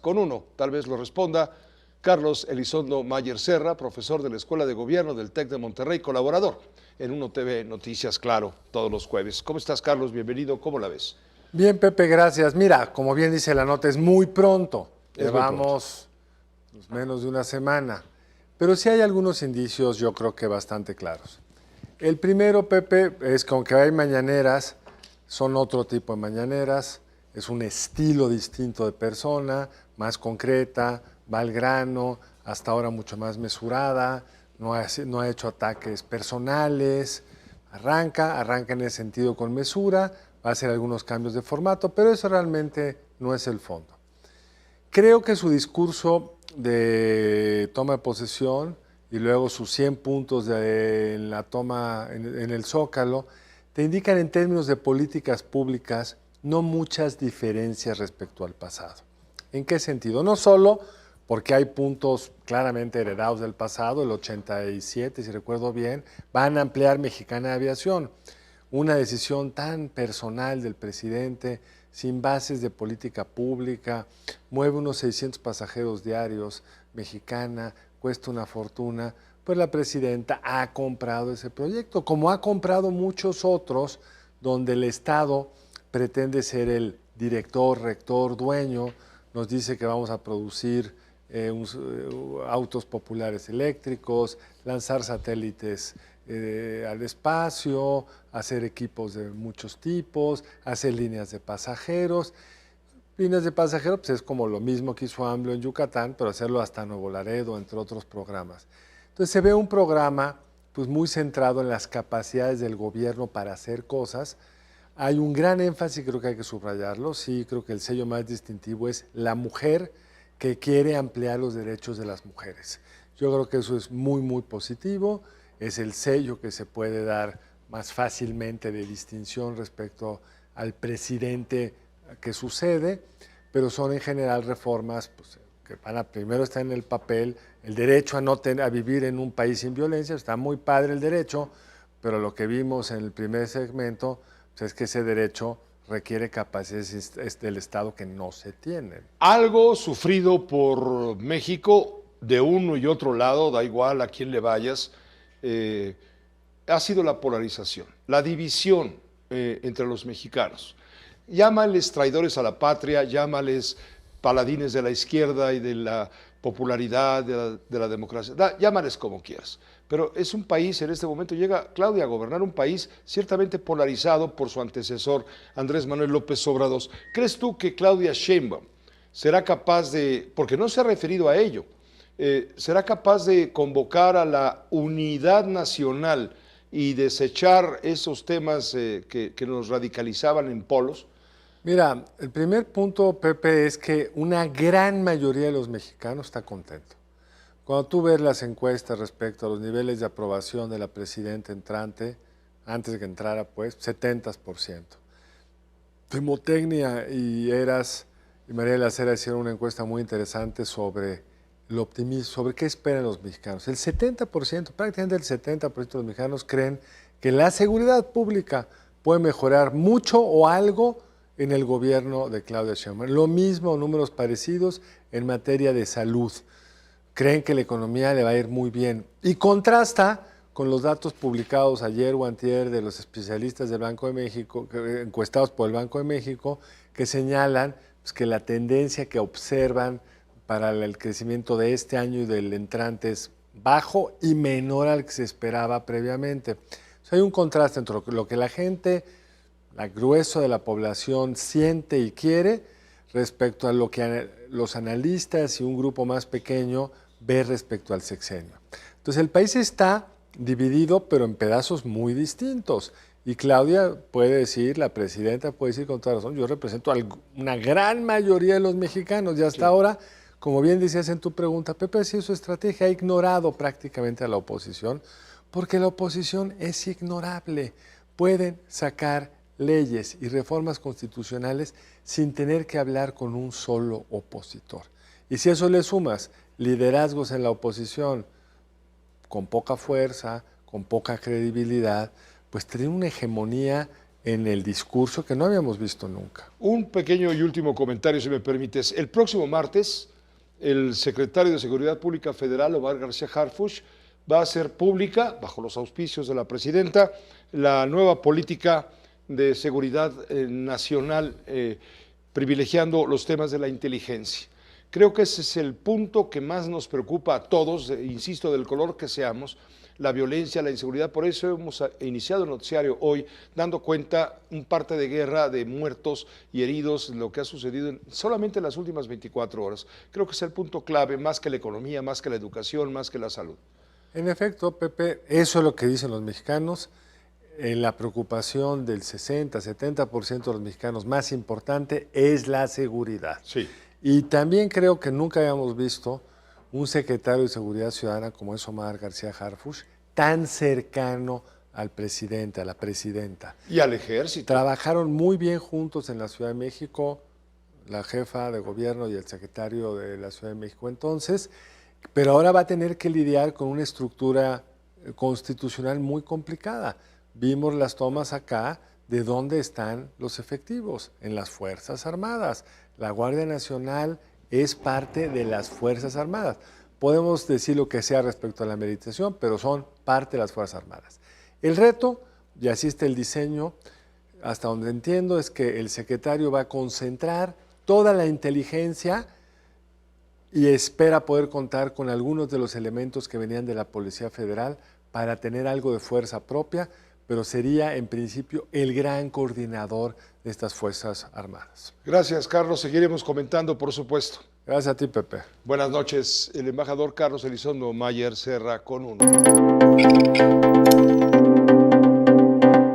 Con uno, tal vez lo responda Carlos Elizondo Mayer Serra, profesor de la Escuela de Gobierno del TEC de Monterrey, colaborador en Uno TV Noticias, claro, todos los jueves. ¿Cómo estás, Carlos? Bienvenido, ¿cómo la ves? Bien, Pepe, gracias. Mira, como bien dice la nota, es muy pronto. Es muy pronto. Llevamos menos de una semana. Pero sí hay algunos indicios, yo creo que bastante claros. El primero, Pepe, es que aunque hay mañaneras, son otro tipo de mañaneras, es un estilo distinto de persona, más concreta, va al grano, hasta ahora mucho más mesurada, no ha hecho ataques personales, arranca en ese sentido con mesura, va a hacer algunos cambios de formato, pero eso realmente no es el fondo. Creo que su discurso de toma de posesión y luego sus 100 puntos en la toma en el Zócalo te indican en términos de políticas públicas no muchas diferencias respecto al pasado. ¿En qué sentido? No solo porque hay puntos claramente heredados del pasado, el 87, si recuerdo bien, van a ampliar Mexicana de Aviación, una decisión tan personal del presidente, sin bases de política pública, mueve unos 600 pasajeros diarios, Mexicana, cuesta una fortuna, pues la presidenta ha comprado ese proyecto, como ha comprado muchos otros donde el Estado pretende ser el director, rector, dueño, nos dice que vamos a producir autos populares eléctricos, lanzar satélites al espacio, hacer equipos de muchos tipos, hacer líneas de pasajeros. Líneas de pasajeros pues es como lo mismo que hizo AMLO en Yucatán, pero hacerlo hasta Nuevo Laredo, entre otros programas. Entonces se ve un programa pues, muy centrado en las capacidades del gobierno para hacer cosas. Hay un gran énfasis, creo que hay que subrayarlo, sí, creo que el sello más distintivo es la mujer que quiere ampliar los derechos de las mujeres. Yo creo que eso es muy, muy positivo, es el sello que se puede dar más fácilmente de distinción respecto al presidente que sucede, pero son en general reformas pues, que van a primero estar en el papel, el derecho a vivir en un país sin violencia, está muy padre el derecho, pero lo que vimos en el primer segmento pues, es que ese derecho requiere capacidades del Estado que no se tienen. Algo sufrido por México de uno y otro lado, da igual a quién le vayas, ha sido la polarización, la división entre los mexicanos. Llámales traidores a la patria, llámales paladines de la izquierda y de la popularidad, de la democracia, llámales como quieras. Pero es un país, en este momento llega Claudia a gobernar un país ciertamente polarizado por su antecesor Andrés Manuel López Obrador. ¿Crees tú que Claudia Sheinbaum será capaz de, porque no se ha referido a ello, será capaz de convocar a la unidad nacional y desechar esos temas que nos radicalizaban en polos? Mira, el primer punto, Pepe, es que una gran mayoría de los mexicanos está contento. Cuando tú ves las encuestas respecto a los niveles de aprobación de la presidenta entrante, antes de que entrara, pues, 70%. Timotecnia y Eras y María de la Cera hicieron una encuesta muy interesante sobre el optimismo, sobre qué esperan los mexicanos. El 70%, prácticamente el 70% de los mexicanos creen que la seguridad pública puede mejorar mucho o algo en el gobierno de Claudia Sheinbaum. Lo mismo, números parecidos en materia de salud. Creen que la economía le va a ir muy bien. Y contrasta con los datos publicados ayer o antier de los especialistas del Banco de México, encuestados por el Banco de México, que señalan pues, que la tendencia que observan para el crecimiento de este año y del entrante es bajo y menor al que se esperaba previamente. O sea, hay un contraste entre lo que la gente, el grueso de la población siente y quiere respecto a lo que los analistas y un grupo más pequeño ve respecto al sexenio. Entonces el país está dividido, pero en pedazos muy distintos. Y Claudia puede decir, la presidenta puede decir con toda razón, yo represento a una gran mayoría de los mexicanos y hasta ahora, como bien decías en tu pregunta, Pepe, si su estrategia ha ignorado prácticamente a la oposición, porque la oposición es ignorable. Pueden sacar leyes y reformas constitucionales sin tener que hablar con un solo opositor. Y si a eso le sumas liderazgos en la oposición con poca fuerza, con poca credibilidad, pues tienen una hegemonía en el discurso que no habíamos visto nunca. Un pequeño y último comentario, si me permites. El próximo martes, el secretario de Seguridad Pública Federal, Omar García Harfuch, va a hacer pública, bajo los auspicios de la presidenta, la nueva política de seguridad nacional, privilegiando los temas de la inteligencia. Creo que ese es el punto que más nos preocupa a todos, insisto, del color que seamos, la violencia, la inseguridad. Por eso hemos iniciado el noticiario hoy dando cuenta un parte de guerra de muertos y heridos, lo que ha sucedido solamente en las últimas 24 horas. Creo que es el punto clave, más que la economía, más que la educación, más que la salud. En efecto, Pepe, eso es lo que dicen los mexicanos. La preocupación del 60-70% de los mexicanos más importante es la seguridad. Sí. Y también creo que nunca habíamos visto un secretario de Seguridad Ciudadana como es Omar García Harfuch, tan cercano al presidente, a la presidenta. Y al ejército. Trabajaron muy bien juntos en la Ciudad de México, la jefa de gobierno y el secretario de la Ciudad de México entonces, pero ahora va a tener que lidiar con una estructura constitucional muy complicada. Vimos las tomas acá de dónde están los efectivos, en las Fuerzas Armadas. La Guardia Nacional es parte de las Fuerzas Armadas. Podemos decir lo que sea respecto a la meditación, pero son parte de las Fuerzas Armadas. El reto, y así está el diseño, hasta donde entiendo, es que el secretario va a concentrar toda la inteligencia y espera poder contar con algunos de los elementos que venían de la Policía Federal para tener algo de fuerza propia, pero sería en principio el gran coordinador de estas Fuerzas Armadas. Gracias, Carlos. Seguiremos comentando, por supuesto. Gracias a ti, Pepe. Buenas noches. El embajador Carlos Elizondo Mayer Serra con uno.